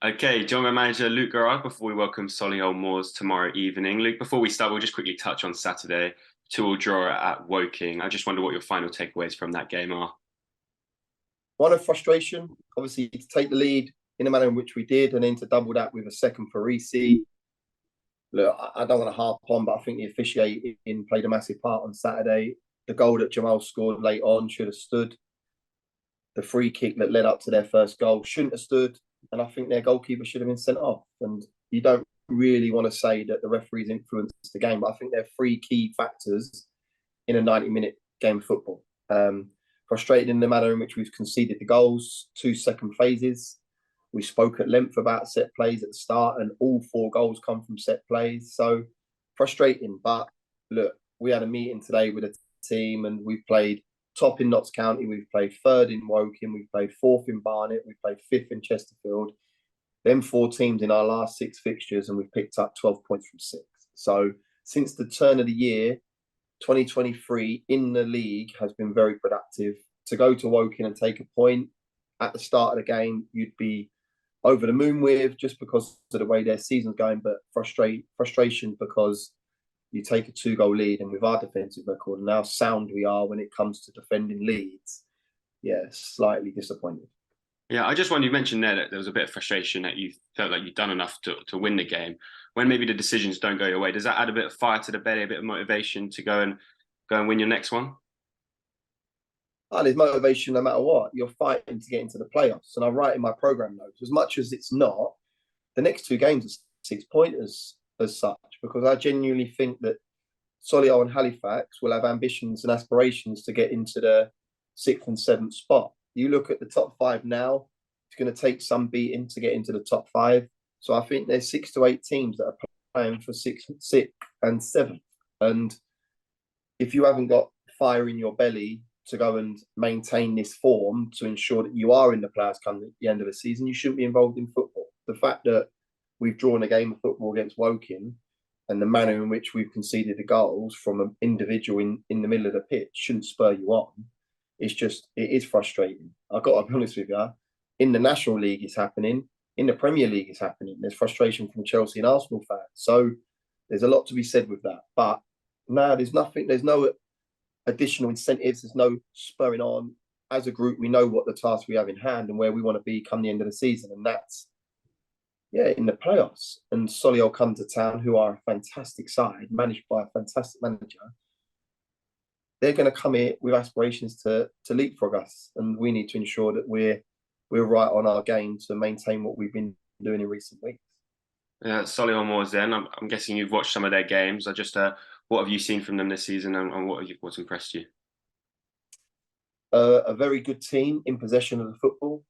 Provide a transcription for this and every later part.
Okay, join my manager Luke Garrard before we welcome Solihull Moors tomorrow evening. Luke, before we start, we'll just quickly touch on Saturday. 2-2 draw at Woking. I just wonder what your final takeaways from that game are. One of frustration, obviously, to take the lead in the manner in which we did, and then to double that with a second for Reece. Look, I don't want to harp on, but I think the officiating played a massive part on Saturday. The goal that Jamal scored late on should have stood. The free kick that led up to their first goal shouldn't have stood. And I think their goalkeeper should have been sent off. And you don't really want to say that the referees influenced the game, but I think they're three key factors in a 90-minute game of football. Frustrated in the manner in which we've conceded the goals, 2 second phases. We spoke at length about set plays at the start, and all 4 goals come from set plays. So frustrating. But look, we had a meeting today with a team, and we've played top in Notts County, we've played third in Woking, we've played fourth in Barnet, we've played fifth in Chesterfield. Them 4 teams in our last 6 fixtures, and we've picked up 12 points from 6. So since the turn of the year, 2023 in the league has been very productive. To go to Woking and take a point at the start of the game, you'd be over the moon with, just because of the way their season's going, but frustration because you take a 2-goal lead, and with our defensive record and how sound we are when it comes to defending leads, yeah, slightly disappointed. Yeah, I just wonder, you mentioned there that there was a bit of frustration that you felt like you'd done enough to win the game. When maybe the decisions don't go your way, does that add a bit of fire to the belly, a bit of motivation to go and win your next one? Oh, there's motivation no matter what. You're fighting to get into the playoffs. And I write in my program notes, as much as it's not, the next 2 games are 6-pointers as such, because I genuinely think that Solihull and Halifax will have ambitions and aspirations to get into the 6th and 7th spot. You look at the top 5 now, it's going to take some beating to get into the top 5. So I think there's 6 to 8 teams that are playing for 6th and 7th. And if you haven't got fire in your belly to go and maintain this form to ensure that you are in the playoffs come the end of the season, you shouldn't be involved in football. The fact that we've drawn a game of football against Woking, and the manner in which we've conceded the goals from an individual in the middle of the pitch shouldn't spur you on. It is frustrating. I've got to be honest with you. In the National League, it's happening. In the Premier League, it's happening. There's frustration from Chelsea and Arsenal fans. So there's a lot to be said with that. But no, there's nothing. There's no additional incentives. There's no spurring on. As a group, we know what the task we have in hand and where we want to be come the end of the season. And that's, yeah, in the playoffs. And Solihull come to town, who are a fantastic side, managed by a fantastic manager. They're going to come here with aspirations to leapfrog us, and we need to ensure that we're right on our game to maintain what we've been doing in recent weeks. Solihull Moors then, I'm guessing you've watched some of their games. What have you seen from them this season, and what's impressed you? A very good team in possession of the football.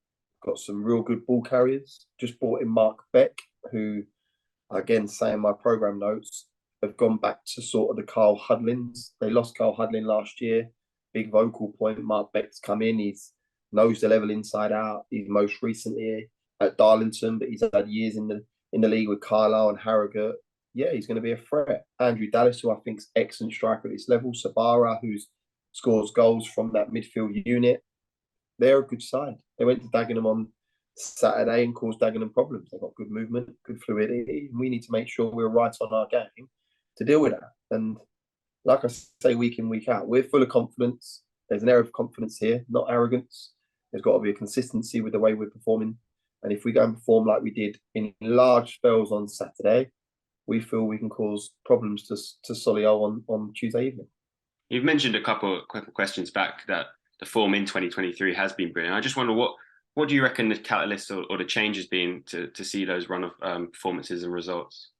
Got some real good ball carriers. Just brought in Mark Beck, who, again, saying my program notes, have gone back to sort of the Carl Hudlins. They lost Carl Hudlin last year. Big vocal point. Mark Beck's come in. He's knows the level inside out. He's most recently at Darlington, but he's had years in the league with Carlisle and Harrogate. Yeah, he's going to be a threat. Andrew Dallas, who I think is excellent striker at this level. Sabara, who scores goals from that midfield unit. They're a good side. They went to Dagenham on Saturday and caused Dagenham problems. They've got good movement, good fluidity. And we need to make sure we're right on our game to deal with that. And like I say, week in, week out, we're full of confidence. There's an air of confidence here, not arrogance. There's got to be a consistency with the way we're performing. And if we go and perform like we did in large spells on Saturday, we feel we can cause problems to Solihull on Tuesday evening. You've mentioned a couple of questions back that the form in 2023 has been brilliant. I just wonder what do you reckon the catalyst or the change has been to see those run of performances and results?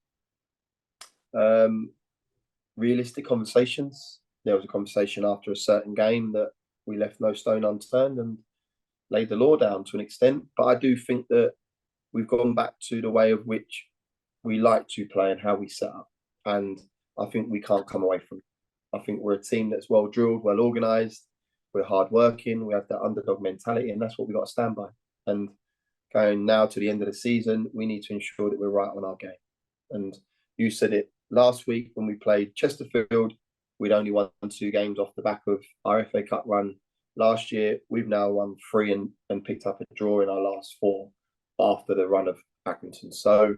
Realistic conversations. There was a conversation after a certain game that we left no stone unturned and laid the law down to an extent. But I do think that we've gone back to the way of which we like to play and how we set up. And I think we can't come away from it. I think we're a team that's well drilled, well organised. We're hardworking. We have that underdog mentality, and that's what we've got to stand by. And going now to the end of the season, we need to ensure that we're right on our game. And you said it last week when we played Chesterfield, we'd only won 2 games off the back of our FA Cup run last year. We've now won 3 and picked up a draw in our last 4 after the run of Accrington. So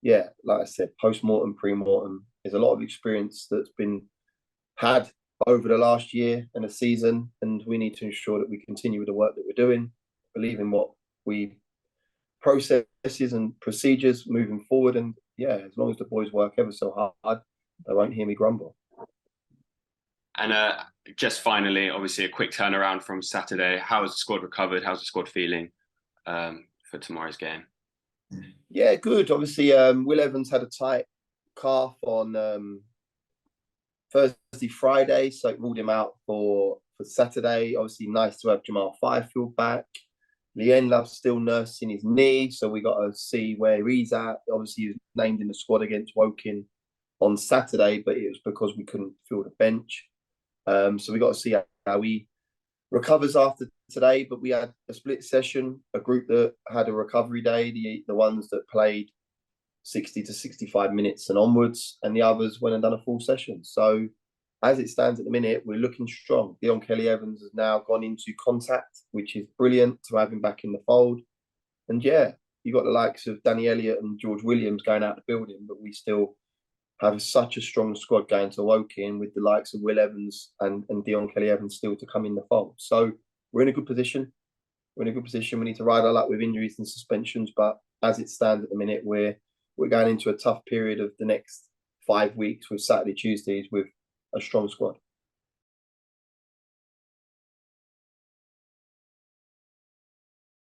yeah, like I said, post-mortem, pre-mortem, there's a lot of experience that's been had over the last year and a season, and we need to ensure that we continue with the work that we're doing, believe in what we processes and procedures moving forward. And yeah, as long as the boys work ever so hard, they won't hear me grumble. And just finally, obviously, a quick turnaround from Saturday. How has the squad recovered? How's the squad feeling for tomorrow's game? Yeah, good. Obviously, Will Evans had a tight calf on Thursday, Friday, so it ruled him out for Saturday. Obviously, nice to have Jamal Fifield back. Love's still nursing his knee, so we got to see where he's at. Obviously, he was named in the squad against Woking on Saturday, but it was because we couldn't fill the bench. So we got to see how he recovers after today. But we had a split session, a group that had a recovery day, the ones that played 60 to 65 minutes and onwards, and the others went and done a full session. So as it stands at the minute, we're looking strong. Dion Kelly-Evans has now gone into contact, which is brilliant to have him back in the fold. And yeah, you got the likes of Danny Elliott and George Williams going out the building, but we still have such a strong squad going to Woking with the likes of Will Evans and Dion Kelly-Evans still to come in the fold. So we're in a good position. We're in a good position. We need to ride our luck with injuries and suspensions, but as it stands at the minute, we're going into a tough period of the next 5 weeks with Saturday, Tuesdays with a strong squad.